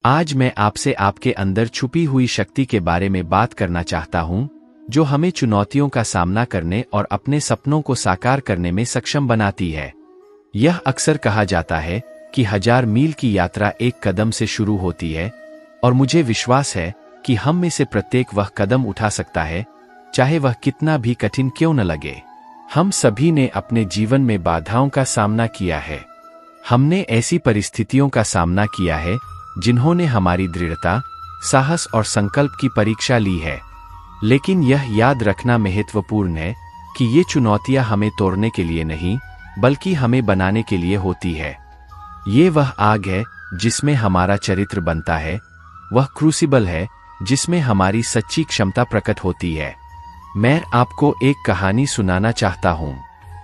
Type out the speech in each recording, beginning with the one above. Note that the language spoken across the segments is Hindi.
आज मैं आपसे आपके अंदर छुपी हुई शक्ति के बारे में बात करना चाहता हूं, जो हमें चुनौतियों का सामना करने और अपने सपनों को साकार करने में सक्षम बनाती है। यह अक्सर कहा जाता है कि 1000 मील की यात्रा एक कदम से शुरू होती है, और मुझे विश्वास है कि हम में से प्रत्येक वह कदम उठा सकता है, चाहे वह कितना भी कठिन क्यों न लगे। हम सभी ने अपने जीवन में बाधाओं का सामना किया है। हमने ऐसी परिस्थितियों का सामना किया है जिन्होंने हमारी दृढ़ता, साहस और संकल्प की परीक्षा ली है। लेकिन यह याद रखना महत्वपूर्ण है कि ये चुनौतियां हमें तोड़ने के लिए नहीं, बल्कि हमें बनाने के लिए होती है। ये वह आग है जिसमें हमारा चरित्र बनता है, वह क्रूसिबल है जिसमें हमारी सच्ची क्षमता प्रकट होती है। मैं आपको एक कहानी सुनाना चाहता हूँ।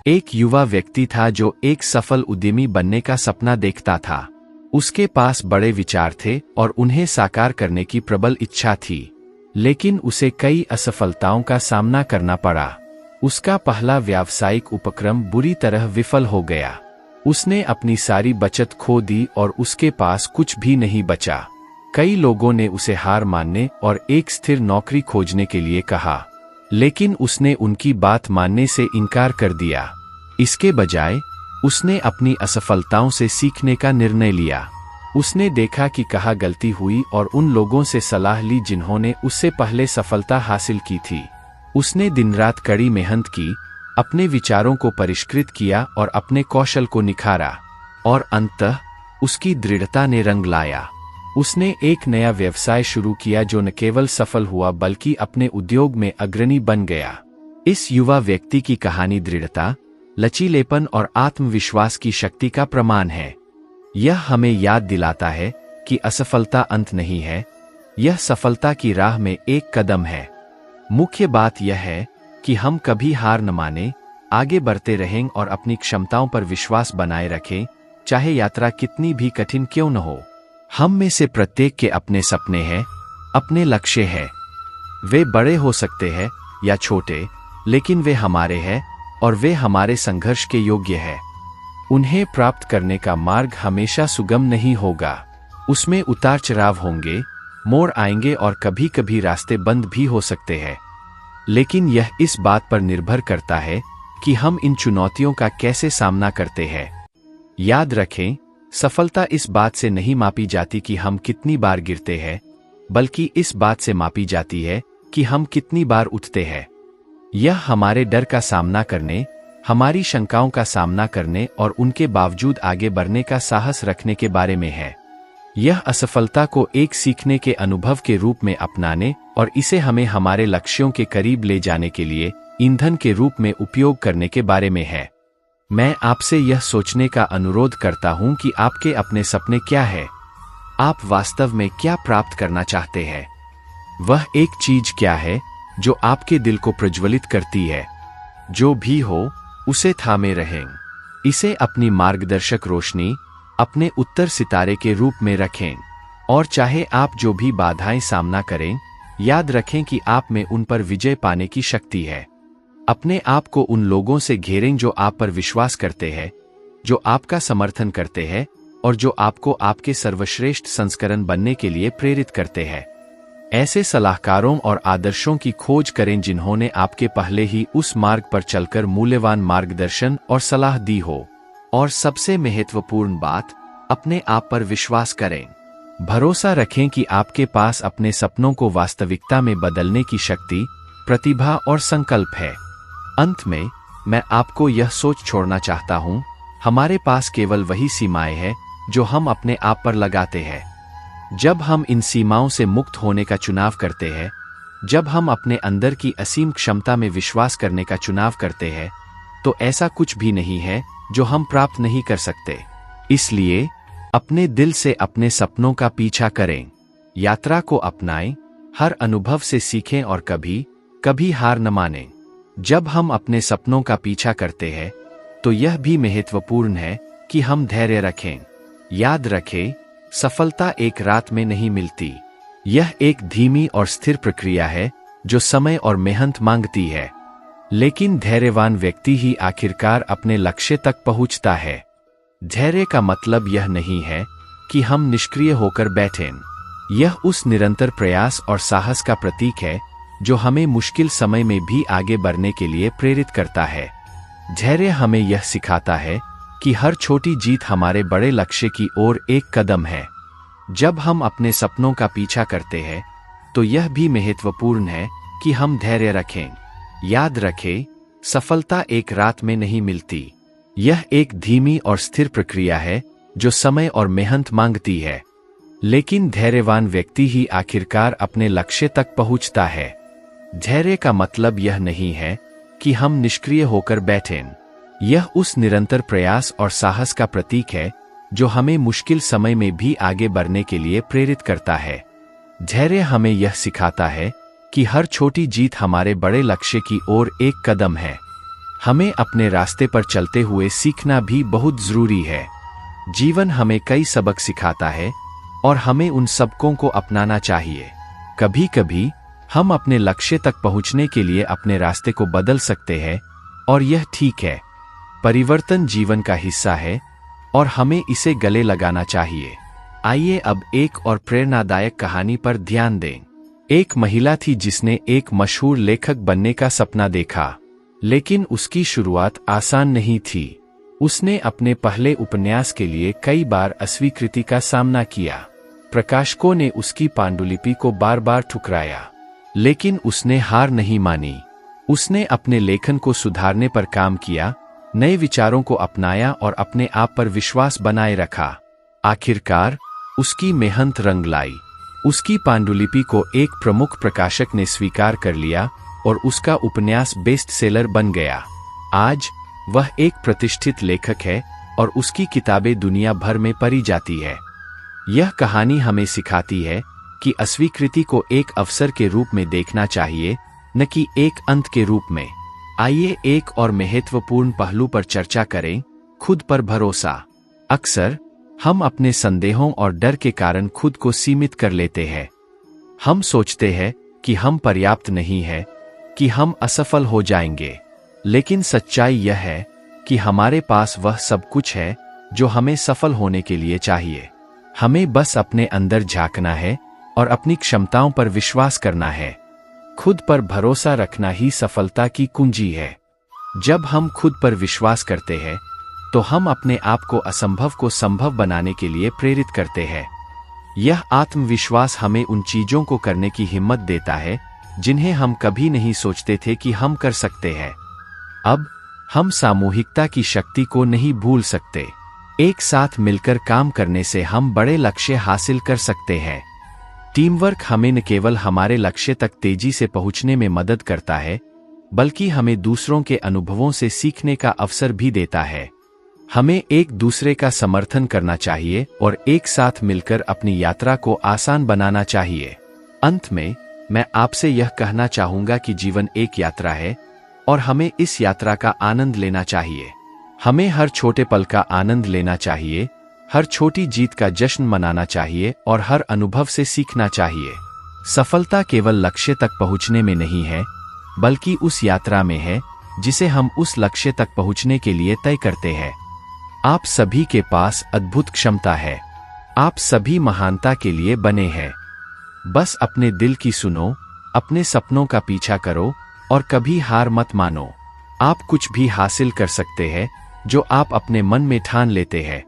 एक युवा व्यक्ति था जो एक सफल उद्यमी बनने का सपना देखता था। उसके पास बड़े विचार थे और उन्हें साकार करने की प्रबल इच्छा थी, लेकिन उसे कई असफलताओं का सामना करना पड़ा। उसका पहला व्यावसायिक उपक्रम बुरी तरह विफल हो गया। उसने अपनी सारी बचत खो दी और उसके पास कुछ भी नहीं बचा। कई लोगों ने उसे हार मानने और एक स्थिर नौकरी खोजने के लिए कहा, लेकिन उसने उनकी बात मानने से इनकार कर दिया। इसके बजाय उसने अपनी असफलताओं से सीखने का निर्णय लिया। उसने देखा कि कहाँ गलती हुई और उन लोगों से सलाह ली जिन्होंने उससे पहले सफलता हासिल की थी। उसने दिन रात कड़ी मेहनत की, अपने विचारों को परिष्कृत किया और अपने कौशल को निखारा, और अंततः उसकी दृढ़ता ने रंग लाया। उसने एक नया व्यवसाय शुरू किया जो न केवल सफल हुआ बल्कि अपने उद्योग में अग्रणी बन गया। इस युवा व्यक्ति की कहानी दृढ़ता, लचीलेपन और आत्मविश्वास की शक्ति का प्रमाण है। यह हमें याद दिलाता है कि असफलता अंत नहीं है, यह सफलता की राह में एक कदम है। मुख्य बात यह है कि हम कभी हार न माने, आगे बढ़ते रहें और अपनी क्षमताओं पर विश्वास बनाए रखें, चाहे यात्रा कितनी भी कठिन क्यों न हो। हम में से प्रत्येक के अपने सपने हैं, अपने लक्ष्य हैं। वे बड़े हो सकते हैं या छोटे, लेकिन वे हमारे हैं और वे हमारे संघर्ष के योग्य हैं। उन्हें प्राप्त करने का मार्ग हमेशा सुगम नहीं होगा। उसमें उतार चढ़ाव होंगे, मोड़ आएंगे और कभी कभी रास्ते बंद भी हो सकते हैं। लेकिन यह इस बात पर निर्भर करता है कि हम इन चुनौतियों का कैसे सामना करते हैं। याद रखें, सफलता इस बात से नहीं मापी जाती कि हम कितनी बार गिरते हैं, बल्कि इस बात से मापी जाती है कि हम कितनी बार उठते हैं। यह हमारे डर का सामना करने, हमारी शंकाओं का सामना करने और उनके बावजूद आगे बढ़ने का साहस रखने के बारे में है। यह असफलता को एक सीखने के अनुभव के रूप में अपनाने और इसे हमें हमारे लक्ष्यों के करीब ले जाने के लिए ईंधन के रूप में उपयोग करने के बारे में है। मैं आपसे यह सोचने का अनुरोध करता हूं कि आपके अपने सपने क्या हैं? आप वास्तव में क्या प्राप्त करना चाहते हैं? वह एक चीज क्या है जो आपके दिल को प्रज्वलित करती है? जो भी हो, उसे थामे रहें। इसे अपनी मार्गदर्शक रोशनी, अपने उत्तर सितारे के रूप में रखें। और चाहे आप जो भी बाधाएं सामना करें, याद रखें कि आप में उन पर विजय पाने की शक्ति है। अपने आप को उन लोगों से घेरें जो आप पर विश्वास करते हैं, जो आपका समर्थन करते हैं और जो आपको आपके सर्वश्रेष्ठ संस्करण बनने के लिए प्रेरित करते हैं। ऐसे सलाहकारों और आदर्शों की खोज करें जिन्होंने आपके पहले ही उस मार्ग पर चलकर मूल्यवान मार्गदर्शन और सलाह दी हो। और सबसे महत्वपूर्ण बात, अपने आप पर विश्वास करें। भरोसा रखें कि आपके पास अपने सपनों को वास्तविकता में बदलने की शक्ति, प्रतिभा और संकल्प है। अंत में, मैं आपको यह सोच छोड़ना चाहता हूं, हमारे पास केवल वही सीमाएं हैं जो हम अपने आप पर लगाते हैं। जब हम इन सीमाओं से मुक्त होने का चुनाव करते हैं, जब हम अपने अंदर की असीम क्षमता में विश्वास करने का चुनाव करते हैं, तो ऐसा कुछ भी नहीं है जो हम प्राप्त नहीं कर सकते। इसलिए अपने दिल से अपने सपनों का पीछा करें, यात्रा को अपनाएं, हर अनुभव से सीखें और कभी कभी हार न मानें। जब हम अपने सपनों का पीछा करते हैं, तो यह भी महत्वपूर्ण है कि हम धैर्य रखें। याद रखें, सफलता एक रात में नहीं मिलती। यह एक धीमी और स्थिर प्रक्रिया है जो समय और मेहनत मांगती है। लेकिन धैर्यवान व्यक्ति ही आखिरकार अपने लक्ष्य तक पहुंचता है। धैर्य का मतलब यह नहीं है कि हम निष्क्रिय होकर बैठें। यह उस निरंतर प्रयास और साहस का प्रतीक है जो हमें मुश्किल समय में भी आगे बढ़ने के लिए प्रेरित करता है। धैर्य हमें यह सिखाता है कि हर छोटी जीत हमारे बड़े लक्ष्य की ओर एक कदम है। जब हम अपने सपनों का पीछा करते हैं तो यह भी महत्वपूर्ण है कि हम धैर्य रखें। याद रखें, सफलता एक रात में नहीं मिलती। यह एक धीमी और स्थिर प्रक्रिया है जो समय और मेहनत मांगती है। लेकिन धैर्यवान व्यक्ति ही आखिरकार अपने लक्ष्य तक पहुंचता है। धैर्य का मतलब यह नहीं है कि हम निष्क्रिय होकर बैठें। यह उस निरंतर प्रयास और साहस का प्रतीक है जो हमें मुश्किल समय में भी आगे बढ़ने के लिए प्रेरित करता है। धैर्य हमें यह सिखाता है कि हर छोटी जीत हमारे बड़े लक्ष्य की ओर एक कदम है। हमें अपने रास्ते पर चलते हुए सीखना भी बहुत जरूरी है। जीवन हमें कई सबक सिखाता है और हमें उन सबकों को अपनाना चाहिए। कभी कभी हम अपने लक्ष्य तक पहुंचने के लिए अपने रास्ते को बदल सकते हैं और यह ठीक है। परिवर्तन जीवन का हिस्सा है और हमें इसे गले लगाना चाहिए। आइए अब एक और प्रेरणादायक कहानी पर ध्यान दें। एक महिला थी जिसने एक मशहूर लेखक बनने का सपना देखा, लेकिन उसकी शुरुआत आसान नहीं थी। उसने अपने पहले उपन्यास के लिए कई बार अस्वीकृति का सामना किया। प्रकाशकों ने उसकी पांडुलिपि को बार बार ठुकराया, लेकिन उसने हार नहीं मानी। उसने अपने लेखन को सुधारने पर काम किया, नए विचारों को अपनाया और अपने आप पर विश्वास बनाए रखा। आखिरकार उसकी मेहनत रंग लाई। उसकी पांडुलिपि को एक प्रमुख प्रकाशक ने स्वीकार कर लिया और उसका उपन्यास बेस्ट सेलर बन गया। आज वह एक प्रतिष्ठित लेखक है और उसकी किताबें दुनिया भर में पढ़ी जाती है। यह कहानी हमें सिखाती है कि अस्वीकृति को एक अवसर के रूप में देखना चाहिए, न कि एक अंत के रूप में। आइए एक और महत्वपूर्ण पहलू पर चर्चा करें, खुद पर भरोसा। अक्सर हम अपने संदेहों और डर के कारण खुद को सीमित कर लेते हैं। हम सोचते हैं कि हम पर्याप्त नहीं हैं, कि हम असफल हो जाएंगे। लेकिन सच्चाई यह है कि हमारे पास वह सब कुछ है जो हमें सफल होने के लिए चाहिए। हमें बस अपने अंदर झांकना है और अपनी क्षमताओं पर विश्वास करना है। खुद पर भरोसा रखना ही सफलता की कुंजी है। जब हम खुद पर विश्वास करते हैं तो हम अपने आप को असंभव को संभव बनाने के लिए प्रेरित करते हैं। यह आत्मविश्वास हमें उन चीजों को करने की हिम्मत देता है जिन्हें हम कभी नहीं सोचते थे कि हम कर सकते हैं। अब हम सामूहिकता की शक्ति को नहीं भूल सकते। एक साथ मिलकर काम करने से हम बड़े लक्ष्य हासिल कर सकते हैं। टीम वर्क हमें न केवल हमारे लक्ष्य तक तेजी से पहुंचने में मदद करता है, बल्कि हमें दूसरों के अनुभवों से सीखने का अवसर भी देता है। हमें एक दूसरे का समर्थन करना चाहिए और एक साथ मिलकर अपनी यात्रा को आसान बनाना चाहिए। अंत में मैं आपसे यह कहना चाहूंगा कि जीवन एक यात्रा है और हमें इस यात्रा का आनंद लेना चाहिए। हमें हर छोटे पल का आनंद लेना चाहिए, हर छोटी जीत का जश्न मनाना चाहिए और हर अनुभव से सीखना चाहिए। सफलता केवल लक्ष्य तक पहुंचने में नहीं है, बल्कि उस यात्रा में है जिसे हम उस लक्ष्य तक पहुंचने के लिए तय करते हैं। आप सभी के पास अद्भुत क्षमता है। आप सभी महानता के लिए बने हैं। बस अपने दिल की सुनो, अपने सपनों का पीछा करो और कभी हार मत मानो। आप कुछ भी हासिल कर सकते हैं जो आप अपने मन में ठान लेते हैं।